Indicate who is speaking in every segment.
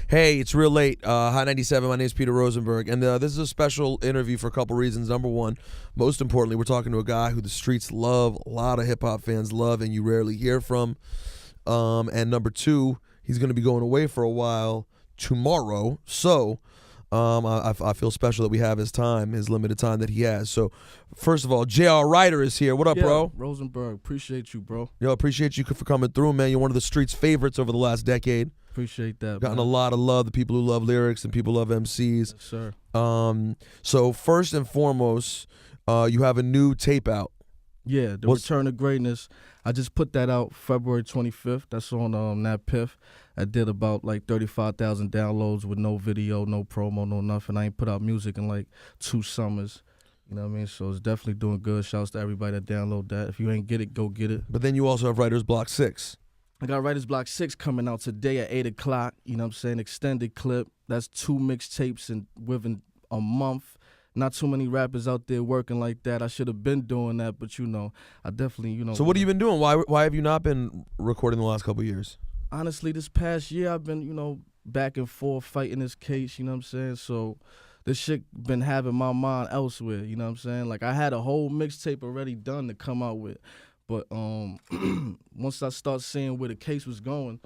Speaker 1: Hey, it's real late. Hot 97, my name is Peter Rosenberg, and this is a special interview for a couple reasons. Number one, most importantly, we're talking to a guy who the streets love, a lot of hip-hop fans love, and you rarely hear from. And number two, he's going to be going away for a while tomorrow, so I feel special that we have his time, his limited time that he has. So, first of all, J.R. Ryder is here. What up, bro?
Speaker 2: Rosenberg, appreciate you, bro.
Speaker 1: Yo, appreciate you for coming through, man. You're one of the streets' favorites over the last decade.
Speaker 2: Appreciate that,
Speaker 1: Gotten
Speaker 2: man.
Speaker 1: a lot of love, the people who love lyrics and people who love MCs.
Speaker 2: Yes, sir.
Speaker 1: So first and foremost, you have a new tape out.
Speaker 2: Yeah, The Return of Greatness. I just put that out February 25th. That's on Nat Piff. I did about like 35,000 downloads with no video, no promo, no nothing. I ain't put out music in like 2 summers. You know what I mean? So it's definitely doing good. Shouts to everybody that download that. If you ain't get it, go get it.
Speaker 1: But then you also have Writer's Block 6.
Speaker 2: I got Writer's Block 6 coming out today at 8 o'clock. You know what I'm saying? Extended clip. That's 2 mixtapes within a month. Not too many rappers out there working like that. I should have been doing that, but I definitely,
Speaker 1: So what have you been doing? Why have you not been recording the last couple of years?
Speaker 2: Honestly, this past year I've been, back and forth fighting this case, you know what I'm saying? So this shit been having my mind elsewhere, you know what I'm saying? Like I had a whole mixtape already done to come out with. But once I start seeing where the case was going,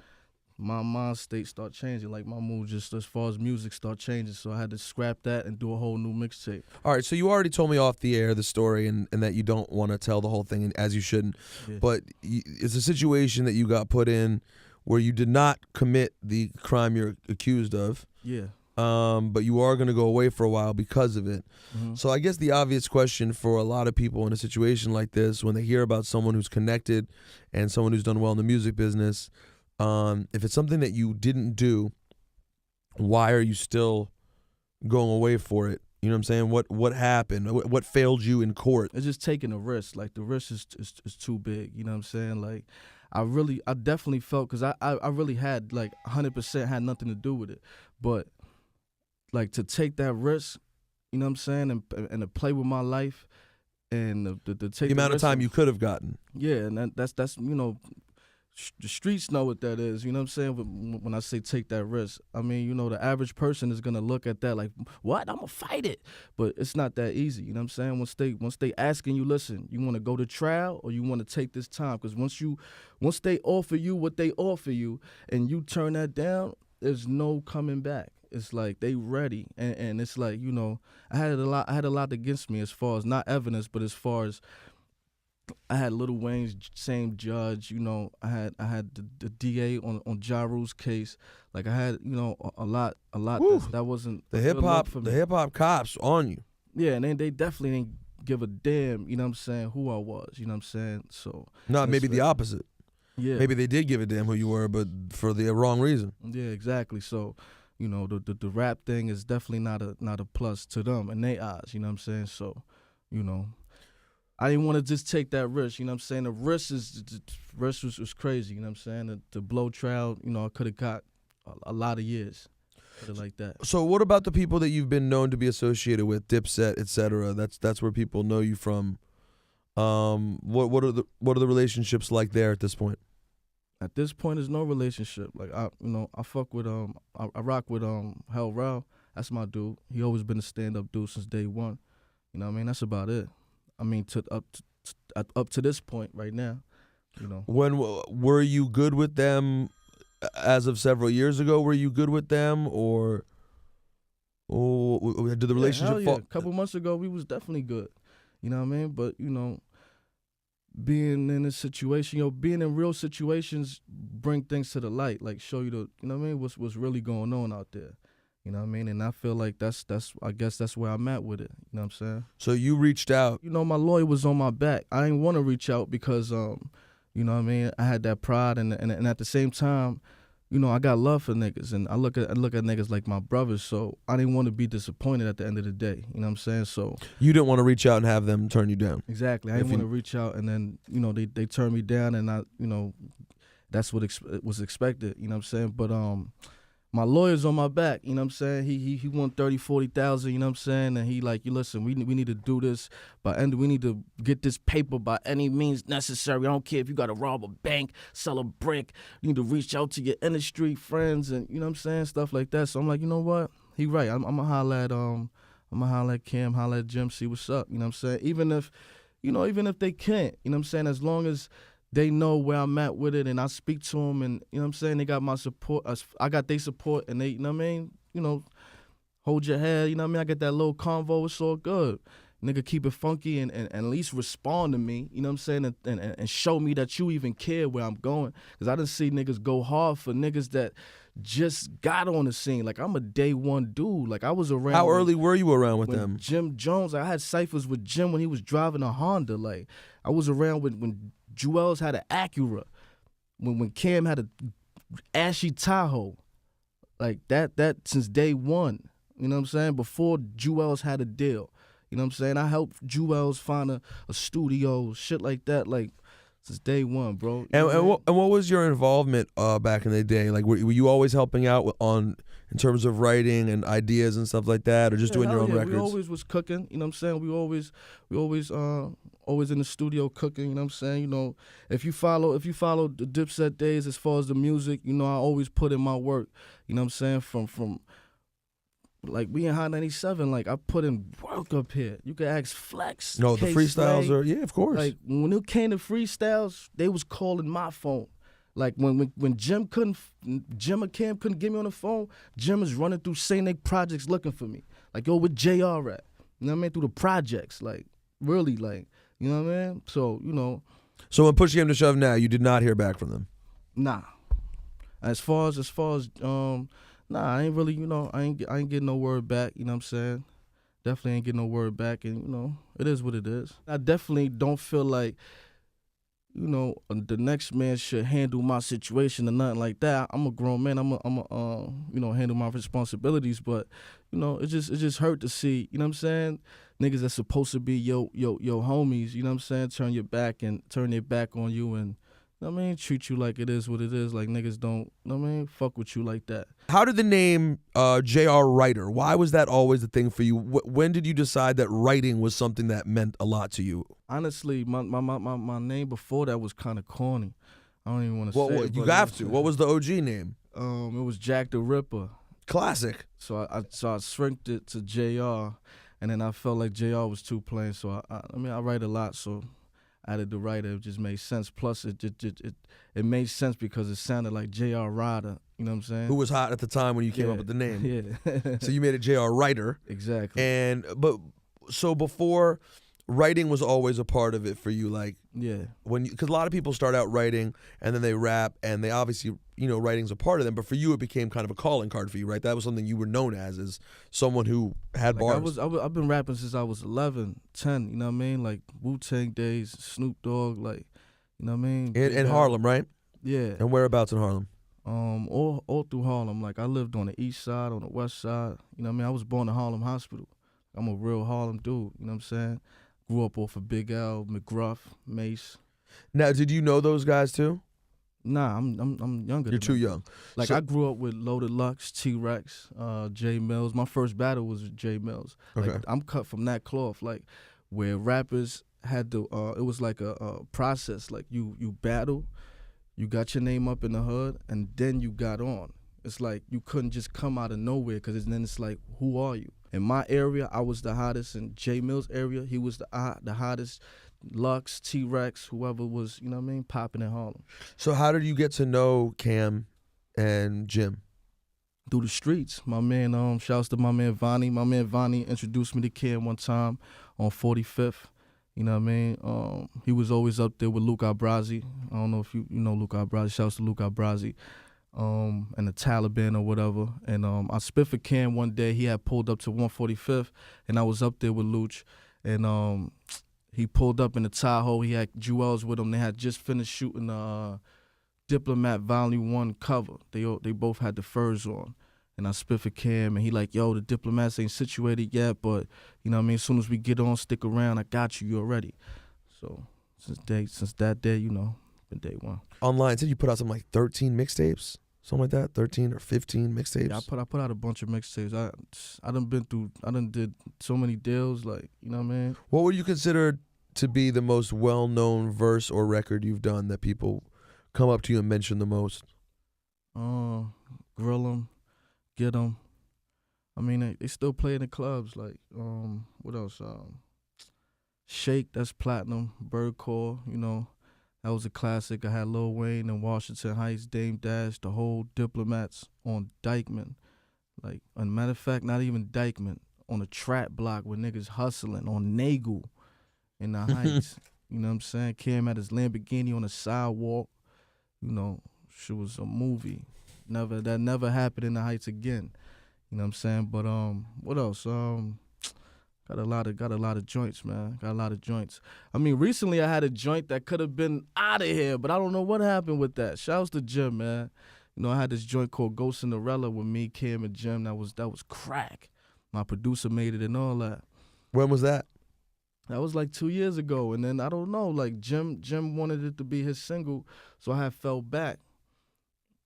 Speaker 2: my mind state start changing. Like my mood just as far as music start changing. So I had to scrap that and do a whole new mixtape.
Speaker 1: All right, so you already told me off the air the story and that you don't want to tell the whole thing, as you shouldn't. Yeah. But it's a situation that you got put in where you did not commit the crime you're accused of.
Speaker 2: Yeah.
Speaker 1: But you are going to go away for a while because of it.
Speaker 2: Mm-hmm.
Speaker 1: So I guess the obvious question for a lot of people in a situation like this, when they hear about someone who's connected and someone who's done well in the music business, if it's something that you didn't do, why are you still going away for it? You know what I'm saying? What happened? What failed you in court?
Speaker 2: It's just taking a risk. Like the risk is too big. You know what I'm saying? Like I definitely felt, because I really had like 100% had nothing to do with it, but like to take that risk, you know what I'm saying, and to play with my life, and to take
Speaker 1: the amount of time you could have gotten.
Speaker 2: Yeah, and that's the streets know what that is. You know what I'm saying? When I say take that risk, I mean the average person is gonna look at that like, what? I'm gonna fight it, but it's not that easy. You know what I'm saying? Once they asking you, listen, you want to go to trial or you want to take this time? Because once they offer you what they offer you and you turn that down, there's no coming back. It's like they ready, and it's like I had a lot against me as far as not evidence, but as far as I had Lil Wayne's same judge. I had the DA on Ja Rule's case. Like I had a lot that wasn't
Speaker 1: the hip hop cops on you.
Speaker 2: Yeah, and they definitely didn't give a damn. You know what I'm saying? Who I was. You know what I'm saying? So
Speaker 1: Maybe the opposite.
Speaker 2: Yeah,
Speaker 1: maybe they did give a damn who you were, but for the wrong reason.
Speaker 2: Yeah, exactly. So. The rap thing is definitely not a plus to them in their eyes, you know what I'm saying? So, I didn't want to just take that risk, you know what I'm saying? The risk was crazy, you know what I'm saying? The blow trial, I could have got a lot of years. Put it like that.
Speaker 1: So what about the people that you've been known to be associated with, Dipset, etc.? That's where people know you from. What are the relationships like there at this point?
Speaker 2: At this point, there's no relationship. Like I fuck with I rock with Hell Rao. That's my dude. He always been a stand-up dude since day one. You know what I mean? That's about it. I mean, up to this point right now.
Speaker 1: When were you good with them? As of several years ago, were you good with them, or did the relationship fall?
Speaker 2: A couple months ago, we was definitely good. You know what I mean? But being in a situation, being in real situations bring things to the light, like show you what's really going on out there. You know what I mean? And I feel like I guess that's where I'm at with it. You know what I'm saying?
Speaker 1: So you reached out.
Speaker 2: My lawyer was on my back. I didn't want to reach out because you know what I mean, I had that pride and at the same time, I got love for niggas, and I look at niggas like my brothers, so I didn't want to be disappointed at the end of the day. You know what I'm saying? So
Speaker 1: you didn't want to reach out and have them turn you down.
Speaker 2: Exactly. I didn't want to reach out and then they turned me down, and I that's what was expected. You know what I'm saying? But my lawyer's on my back, you know what I'm saying? He won 30, 40,000, you know what I'm saying? And he like, you listen, we need to do this we need to get this paper by any means necessary. I don't care if you gotta rob a bank, sell a brick, you need to reach out to your industry friends and you know what I'm saying, stuff like that. So I'm like, you know what? He right. I'm gonna holler at Cam, holler at Jim, see what's up, you know what I'm saying? Even if they can't, you know what I'm saying, as long as they know where I'm at with it, and I speak to them, and you know what I'm saying, they got my support. I got their support, and they, you know what I mean, hold your head, you know what I mean. I get that little convo, it's all good. Nigga, keep it funky and at least respond to me, you know what I'm saying, and show me that you even care where I'm going. Because I done see niggas go hard for niggas that just got on the scene. Like, I'm a day one dude. Like, I was around.
Speaker 1: How early were you around with them?
Speaker 2: Jim Jones, I had ciphers with Jim when he was driving a Honda. Like, I was around when Jewels had an Acura, when Cam had a ashy Tahoe, like that since day one. You know what I'm saying? Before Jewels had a deal. You know what I'm saying? I helped Jewels find a studio, shit like that, like since day one, bro.
Speaker 1: And what was your involvement back in the day? Like, were you always helping out in terms of writing and ideas and stuff like that, or just doing your own records?
Speaker 2: We always was cooking, you know what I'm saying? We always in the studio cooking, you know what I'm saying? You know, if you follow the Dipset days as far as the music, you know, I always put in my work, you know what I'm saying? From like, we in Hot 97, like, I put in work up here. You can ask Flex.
Speaker 1: No, the freestyles are, yeah, of course.
Speaker 2: Like, when it came to freestyles, they was calling my phone. Like, when Jim or Cam couldn't get me on the phone, Jim was running through St. Nick projects looking for me. Like, yo, where JR at? You know what I mean? Through the projects, like, really, like, you know what I mean? So, you know.
Speaker 1: So when push came to shove now, you did not hear back from them?
Speaker 2: Nah. As far as nah, I ain't really, you know, I ain't getting no word back, you know what I'm saying? Definitely ain't getting no word back, and, you know, it is what it is. I definitely don't feel like, you know, the next man should handle my situation or nothing like that. I'm a grown man. I'm a you know, handle my responsibilities, but, you know, it just hurt to see, you know what I'm saying? Niggas that's supposed to be yo homies, you know what I'm saying? Turn their back on you and, you know what I mean, treat you like it is what it is. Like, niggas don't, you know what I mean, fuck with you like that.
Speaker 1: How did the name JR Writer, why was that always the thing for you? When did you decide that writing was something that meant a lot to you?
Speaker 2: Honestly, my name before that was kind of corny. I don't even want to say it.
Speaker 1: You have to. What was the OG name?
Speaker 2: It was Jack the Ripper.
Speaker 1: Classic.
Speaker 2: So I shrinked it to JR, and then I felt like JR was too plain. So I write a lot, so I added the writer. It just made sense. Plus, it made sense because it sounded like JR Ryder. You know what I'm saying?
Speaker 1: Who was hot at the time when you came up with the name.
Speaker 2: Yeah.
Speaker 1: So you made it JR Writer.
Speaker 2: Exactly.
Speaker 1: So before, writing was always a part of it for you, like,
Speaker 2: yeah.
Speaker 1: Because a lot of people start out writing and then they rap, and they obviously, you know, writing's a part of them. But for you, it became kind of a calling card for you, right? That was something you were known as someone who had bars.
Speaker 2: I've been rapping since I was 11, 10. You know what I mean? Like Wu-Tang days, Snoop Dogg, like, you know what I mean?
Speaker 1: In Harlem, right?
Speaker 2: Yeah.
Speaker 1: And whereabouts in Harlem?
Speaker 2: All through Harlem. Like, I lived on the east side, on the west side. You know what I mean? I was born in Harlem Hospital. I'm a real Harlem dude. You know what I'm saying? Grew up off of Big L, McGruff, Mace.
Speaker 1: Now, did you know those guys too?
Speaker 2: Nah, I'm younger.
Speaker 1: You're too young.
Speaker 2: Like, I grew up with Loaded Lux, T-Rex, J Mills. My first battle was with J Mills. Like,
Speaker 1: Okay.
Speaker 2: I'm cut from that cloth. Like, where rappers had to, it was like a process. Like, you battle, you got your name up in the hood, and then you got on. It's like you couldn't just come out of nowhere, because then it's like, who are you? In my area, I was the hottest. In J Mills' area, he was the hottest. Lux, T-Rex, whoever was, you know what I mean, popping in Harlem.
Speaker 1: So how did you get to know Cam and Jim?
Speaker 2: Through the streets. My man, shouts to my man Vonnie. My man Vonnie introduced me to Cam one time on 45th. You know what I mean? He was always up there with Luke Abrazi. I don't know if you know Luke Abrazi. Shouts to Luke Abrazi. And the Taliban or whatever. And I spit for Cam one day. He had pulled up to 145th, and I was up there with Luch. And he pulled up in the Tahoe. He had Jewels with him. They had just finished shooting Diplomat Volume 1 cover. They both had the furs on. And I spit for Cam, and he like, yo, the Diplomats ain't situated yet, but, you know what I mean, as soon as we get on, stick around, I got you, you're ready. So since that day, you know, been day one.
Speaker 1: Online, said you put out something like 13 mixtapes? something like that, 13 or 15 mixtapes.
Speaker 2: Yeah, I put out a bunch of mixtapes. I done did so many deals, like, you know what I mean?
Speaker 1: What would you consider to be the most well-known verse or record you've done that people come up to you and mention the most?
Speaker 2: Grill 'em, Get 'em. I mean, they still play in the clubs. Like, what else? Shake, that's platinum. Birdcore, you know, that was a classic. I had Lil Wayne and Washington Heights, Dame Dash, the whole Diplomats on Dykeman. Like, as a matter of fact, not even Dykeman, on a trap block with niggas hustling on Nagel in the Heights. You know what I'm saying? Cam had his Lamborghini on the sidewalk. You know, shit was a movie. That never happened in the Heights again. You know what I'm saying? But what else? Got a lot of joints, man. Got a lot of joints. I mean, recently I had a joint that could have been out of here, but I don't know what happened with that. Shouts to Jim, man. You know, I had this joint called Ghost Cinderella with me, Cam, and Jim. That was crack. My producer made it and all that.
Speaker 1: When was that?
Speaker 2: That was like 2 years ago. And then I don't know, like Jim wanted it to be his single, so I had fell back.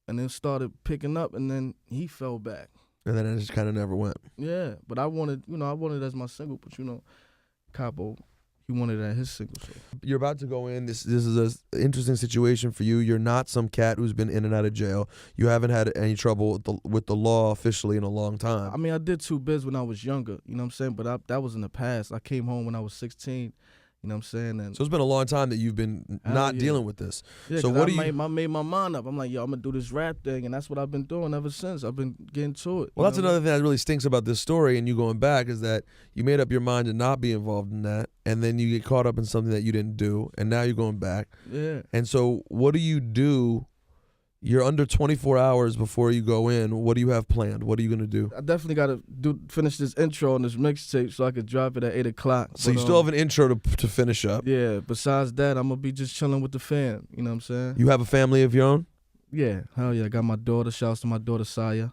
Speaker 2: And then started picking up, and then he fell back.
Speaker 1: And then it just kind of never went.
Speaker 2: Yeah, but I wanted it as my single, but you know, Capo, he wanted it as his single. So.
Speaker 1: You're about to go in. This is an interesting situation for you. You're not some cat who's been in and out of jail. You haven't had any trouble with the law officially in a long time.
Speaker 2: I mean, I did 2 bids when I was younger, you know what I'm saying? But that was in the past. I came home when I was 16. You know what I'm saying? And
Speaker 1: so it's been a long time that you've been not dealing with this.
Speaker 2: Yeah,
Speaker 1: so what do you?
Speaker 2: I made my mind up. I'm like, yo, I'm gonna do this rap thing, and that's what I've been doing ever since. I've been getting to it.
Speaker 1: Well, that's another thing that really stinks about this story, and you going back, is that you made up your mind to not be involved in that, and then you get caught up in something that you didn't do, and now you're going back.
Speaker 2: Yeah.
Speaker 1: And so, what do you do? You're under 24 hours before you go in. What do you have planned? What are you gonna do?
Speaker 2: I definitely gotta finish this intro on this mixtape so I could drop it at 8 o'clock.
Speaker 1: So you still have an intro to finish up.
Speaker 2: Yeah. Besides that, I'm gonna be just chilling with the fam. You know what I'm saying?
Speaker 1: You have a family of your own?
Speaker 2: Yeah. Hell yeah. I got my daughter. Shouts to my daughter Saya.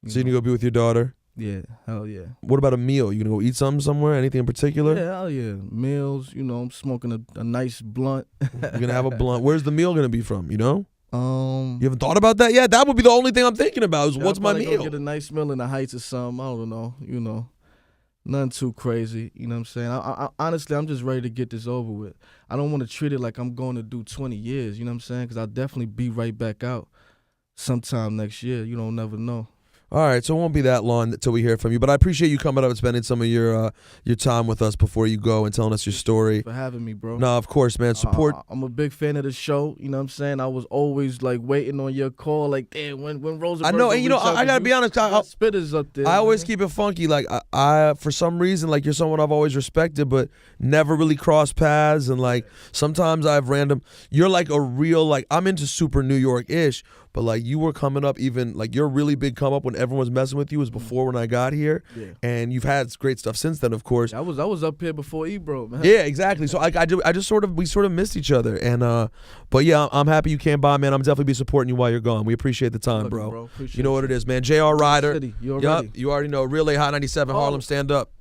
Speaker 1: So you can go be with your daughter?
Speaker 2: Yeah. Hell yeah.
Speaker 1: What about a meal? You gonna go eat something somewhere? Anything in particular?
Speaker 2: Yeah. Hell yeah. Meals. You know, I'm smoking a nice blunt.
Speaker 1: You're gonna have a blunt. Where's the meal gonna be from? You know?
Speaker 2: You
Speaker 1: haven't thought about that yet? That would be the only thing I'm thinking about is what's my meal?
Speaker 2: Go get a nice meal in the Heights or something. I don't know. You know, nothing too crazy. You know what I'm saying? I honestly, I'm just ready to get this over with. I don't want to treat it like I'm going to do 20 years. You know what I'm saying? Because I'll definitely be right back out sometime next year. You don't never know.
Speaker 1: All right, so it won't be that long until we hear from you. But I appreciate you coming up and spending some of your time with us before you go and telling us your story.
Speaker 2: For having me, bro.
Speaker 1: No, of course, man. Support.
Speaker 2: I'm a big fan of the show. You know what I'm saying? I was always like waiting on your call. Like, damn, when Rosenberg.
Speaker 1: I know, and you know, I gotta be honest.
Speaker 2: Spitters up there.
Speaker 1: I always keep it funky. Like I, for some reason, like you're someone I've always respected, but never really crossed paths. And like sometimes I have random. You're like a real like I'm into super New York-ish. But like you were coming up, even like your really big come up when everyone was messing with you was before when I got here, and you've had great stuff since then, of course.
Speaker 2: I was up here before Ebro, man.
Speaker 1: Yeah, exactly. So I just we sort of missed each other, and but yeah, I'm happy you came by, man. I'm definitely be supporting you while you're gone. We appreciate the time, bro.
Speaker 2: Appreciate
Speaker 1: you know what it is, man. J.R. Ryder.
Speaker 2: You already
Speaker 1: know. Relay Hot 97, Harlem, stand up.